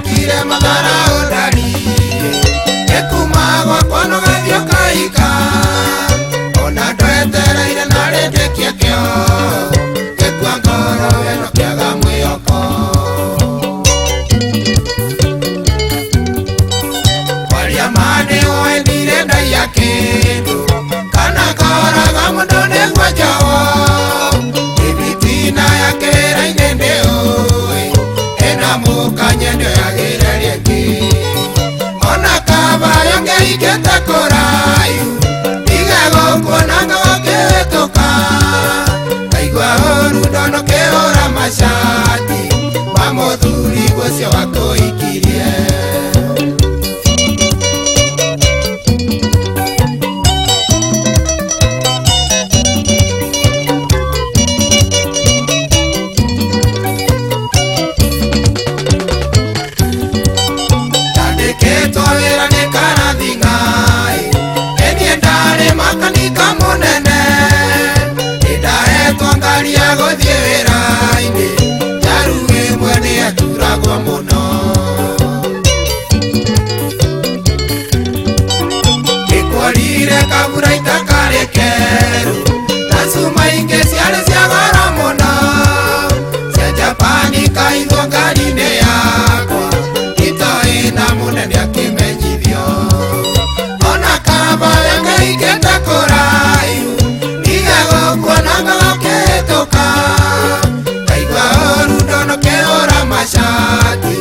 Kire madara odari ekumagwa kwano gathio kaika ona twetereire na rĩndĩkia kĩo gĩkua ngoro ĩno kĩaga mwĩhoko kwaria mani wendire ndaia kĩndũ kana koraga mũndũ nĩguo njowo ibitina ya kĩra-inĩ ndĩũĩ ĩna mũkanye ndĩagĩre rĩngĩ ona kaba yongeikĩte kũraihu igegũkuona ngogĩhĩtũka ngaigua ũru ndono kĩhũra macati ma mũthuri ũcio wakũikirie gũthiĩ wĩra-inĩ njaru ĩmwe nĩaturagwo mũno ĩkũrire kabura itakarĩ keru na cuma ingĩ ciarĩ cia goro mũno cia Japani kaithwo ngari-inĩ yakwa itoĩ na mũnene akĩmenyithio ona kaba yongeikĩte kũraihu igegũkuona ngogĩhĩtũka ngaigua ũru ndono kĩhũra macati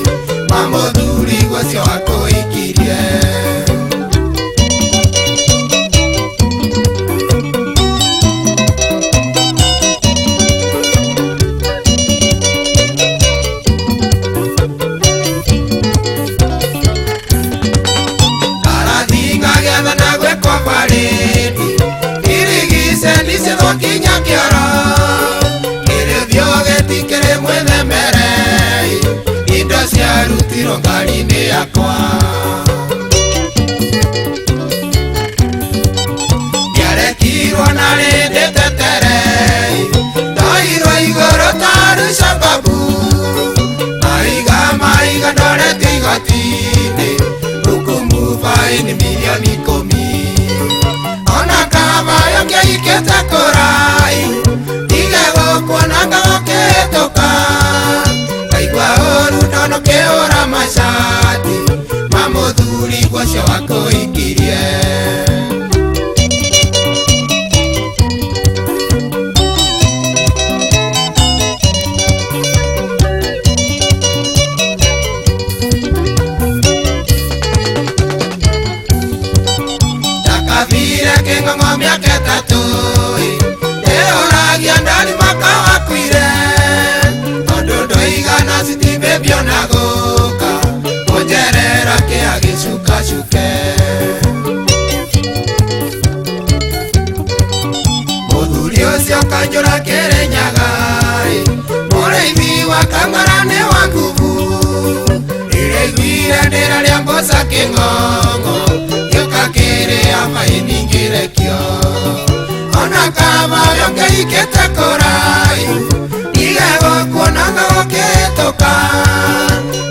ma mũthuri ũcio wakũikirie karathinga gĩatha na gwĩkwo barĩndi irigice nicithũkinya kĩoro kĩrĩthio gĩtikĩrĩ mwĩthemerei indo ciarutirwo ngari-inĩ yakwa ndiarekirwo na rĩndĩ teterei ndoirwo igũrũ tarĩ sababu maiga ndoretio igoti-inĩ hukumu faini milioni 10 ona kaba yongeikĩte kũraihu igegũkuona ngogĩhĩtũka ngaigua ũru ndono kĩhũra macati ma mũthuri ũcio wakũikirie takavire kĩng'ong'o mĩaka ĩtatũ ĩũragia ndari maka wakuire tondũ ndũigana citibĩbio na gũka kũnjerera kĩa gĩcukacuke mũthuri ũcio kanjũra Kĩrĩnyaga mũrĩithi wa Kang'ara-nĩ wa nguvu ĩrĩiguire ndĩra rĩa mboca kĩng'ong'o gĩũka kĩrĩa faini ngĩrekio ona kaba yongeikĩte kũraihu igegũkuona ngogĩhĩtũka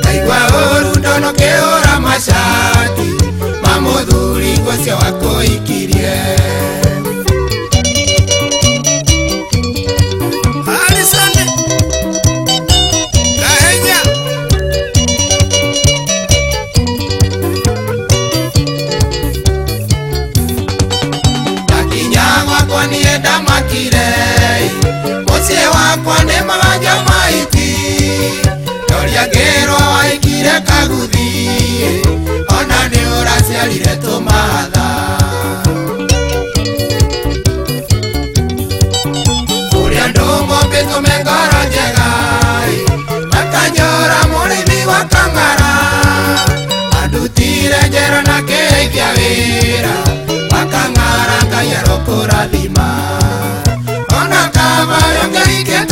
ngaigua ũru ndono kĩhũra macati ma mũthuri ũcio wakũikirie niĩ ndamakire mũciĩ wakwa nĩ maganja maiti ndoria ngĩrwo waikire kaguthi ona nĩ ũraciarire tũmatha ũrĩa ndũmũmbĩtwo me ngoro njega makanyora mũrĩithi wa Kang'ara andutire njero na kĩhĩithia wĩra wa Kang'ara Ngai arokũrathima ona kaba yongeikĩte